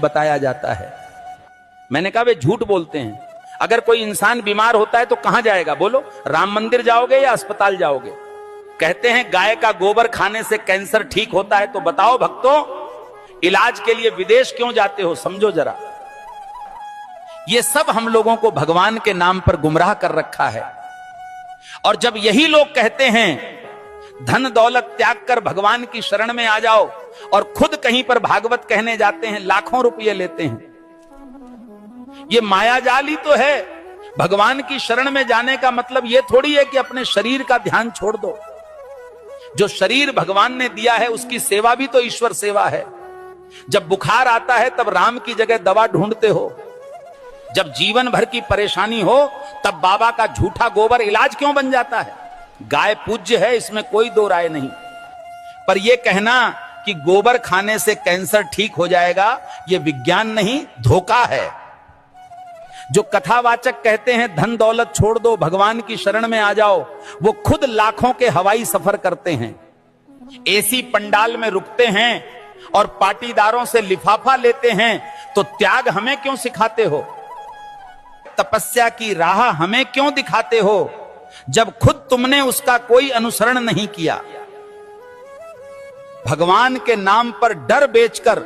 बताया जाता है। मैंने कहा वे झूठ बोलते हैं। अगर कोई इंसान बीमार होता है तो कहां जाएगा बोलो? राम मंदिर जाओगे या अस्पताल जाओगे? कहते हैं गाय का गोबर खाने से कैंसर ठीक होता है, तो बताओ भक्तों, इलाज के लिए विदेश क्यों जाते हो? समझो जरा। ये सब हम लोगों को भगवान के नाम पर गुमराह कर रखा है। और जब यही लोग कहते हैं धन दौलत त्याग कर भगवान की शरण में आ जाओ, और खुद कहीं पर भागवत कहने जाते हैं, लाखों रुपये लेते हैं। ये मायाजाल ही तो है। भगवान की शरण में जाने का मतलब यह थोड़ी है कि अपने शरीर का ध्यान छोड़ दो। जो शरीर भगवान ने दिया है उसकी सेवा भी तो ईश्वर सेवा है। जब बुखार आता है तब राम की जगह दवा ढूंढते हो। जब जीवन भर की परेशानी हो तब बाबा का झूठा गोबर इलाज क्यों बन जाता है? गाय पूज्य है, इसमें कोई दो राय नहीं, पर यह कहना कि गोबर खाने से कैंसर ठीक हो जाएगा, यह विज्ञान नहीं, धोखा है। जो कथावाचक कहते हैं धन दौलत छोड़ दो, भगवान की शरण में आ जाओ, वो खुद लाखों के हवाई सफर करते हैं, एसी पंडाल में रुकते हैं और पाटीदारों से लिफाफा लेते हैं। तो त्याग हमें क्यों सिखाते हो? तपस्या की राह हमें क्यों दिखाते हो, जब खुद तुमने उसका कोई अनुसरण नहीं किया? भगवान के नाम पर डर बेचकर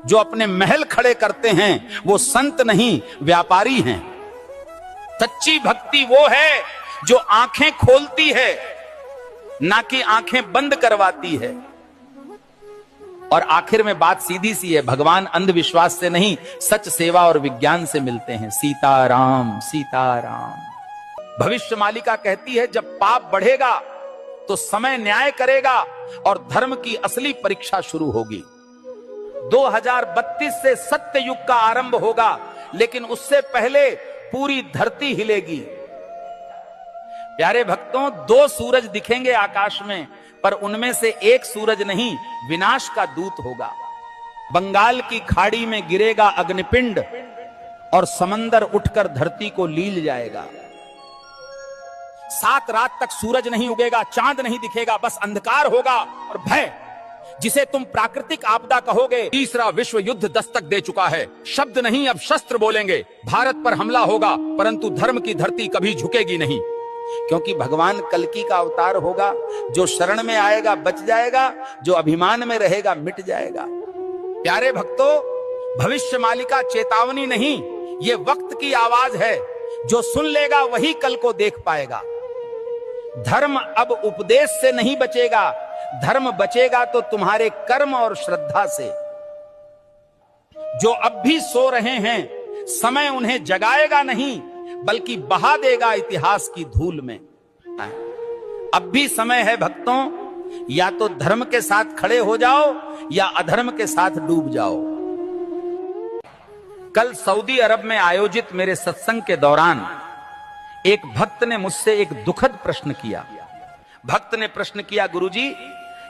जो अपने महल खड़े करते हैं वो संत नहीं, व्यापारी हैं। सच्ची भक्ति वो है जो आंखें खोलती है, ना कि आंखें बंद करवाती है। और आखिर में बात सीधी सी है, भगवान अंधविश्वास से नहीं, सच सेवा और विज्ञान से मिलते हैं। सीताराम सीताराम। भविष्य मालिका कहती है जब पाप बढ़ेगा तो समय न्याय करेगा और धर्म की असली परीक्षा शुरू होगी। 2032 से सत्य युग का आरंभ होगा, लेकिन उससे पहले पूरी धरती हिलेगी। प्यारे भक्तों, 2 सूरज दिखेंगे आकाश में, पर उनमें से एक सूरज नहीं, विनाश का दूत होगा। बंगाल की खाड़ी में गिरेगा अग्निपिंड और समंदर उठकर धरती को लील जाएगा। 7 रात तक सूरज नहीं उगेगा, चांद नहीं दिखेगा, बस अंधकार होगा और भय, जिसे तुम प्राकृतिक आपदा कहोगे। तीसरा विश्व युद्ध दस्तक दे चुका है। शब्द नहीं अब शस्त्र बोलेंगे। भारत पर हमला होगा, परंतु धर्म की धरती कभी झुकेगी नहीं, क्योंकि भगवान कल्कि का अवतार होगा। जो शरण में आएगा बच जाएगा, जो अभिमान में रहेगा मिट जाएगा। प्यारे भक्तों, भविष्य मालिका चेतावनी नहीं, ये वक्त की आवाज है। जो सुन लेगा वही कल को देख पाएगा। धर्म अब उपदेश से नहीं बचेगा, धर्म बचेगा तो तुम्हारे कर्म और श्रद्धा से। जो अब भी सो रहे हैं, समय उन्हें जगाएगा नहीं, बल्कि बहा देगा इतिहास की धूल में। अब भी समय है भक्तों, या तो धर्म के साथ खड़े हो जाओ या अधर्म के साथ डूब जाओ। कल सऊदी अरब में आयोजित मेरे सत्संग के दौरान एक भक्त ने मुझसे एक दुखद प्रश्न किया। भक्त ने प्रश्न किया, गुरुजी,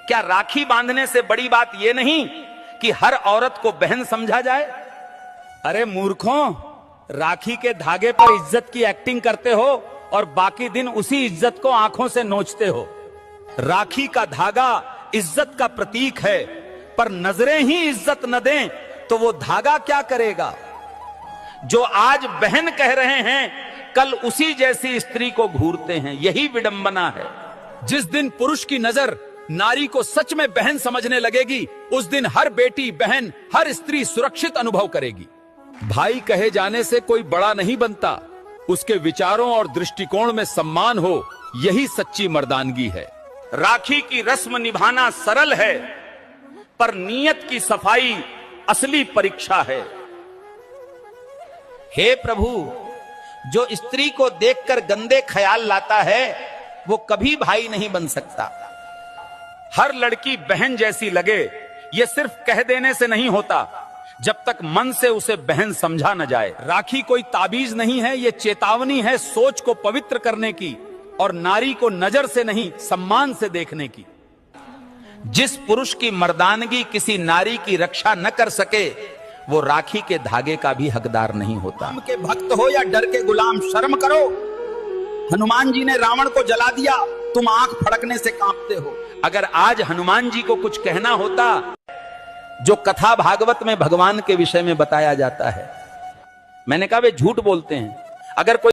क्या राखी बांधने से बड़ी बात यह नहीं कि हर औरत को बहन समझा जाए? अरे मूर्खों, राखी के धागे पर इज्जत की एक्टिंग करते हो और बाकी दिन उसी इज्जत को आंखों से नोचते हो। राखी का धागा इज्जत का प्रतीक है, पर नजरें ही इज्जत न दें तो वो धागा क्या करेगा? जो आज बहन कह रहे हैं, कल उसी जैसी स्त्री को घूरते हैं। यही विडंबना है। जिस दिन पुरुष की नजर नारी को सच में बहन समझने लगेगी, उस दिन हर बेटी, बहन, हर स्त्री सुरक्षित अनुभव करेगी। भाई कहे जाने से कोई बड़ा नहीं बनता, उसके विचारों और दृष्टिकोण में सम्मान हो, यही सच्ची मर्दानगी है। राखी की रस्म निभाना सरल है, पर नीयत की सफाई असली परीक्षा है। हे प्रभु, जो स्त्री को देखकर गंदे ख्याल लाता है वो कभी भाई नहीं बन सकता। हर लड़की बहन जैसी लगे, ये सिर्फ कह देने से नहीं होता, जब तक मन से उसे बहन समझा न जाए। राखी कोई ताबीज नहीं है, ये चेतावनी है सोच को पवित्र करने की और नारी को नजर से नहीं सम्मान से देखने की। जिस पुरुष की मर्दानगी किसी नारी की रक्षा न कर सके, वो राखी के धागे का भी हकदार नहीं होता। राम के भक्त हो या डर के गुलाम, शर्म करो। हनुमान जी ने रावण को जला दिया, तुम आंख फड़कने से कांपते हो। अगर आज हनुमान जी को कुछ कहना होता जो कथा भागवत में भगवान के विषय में बताया जाता है। मैंने कहा वे झूठ बोलते हैं। अगर कोई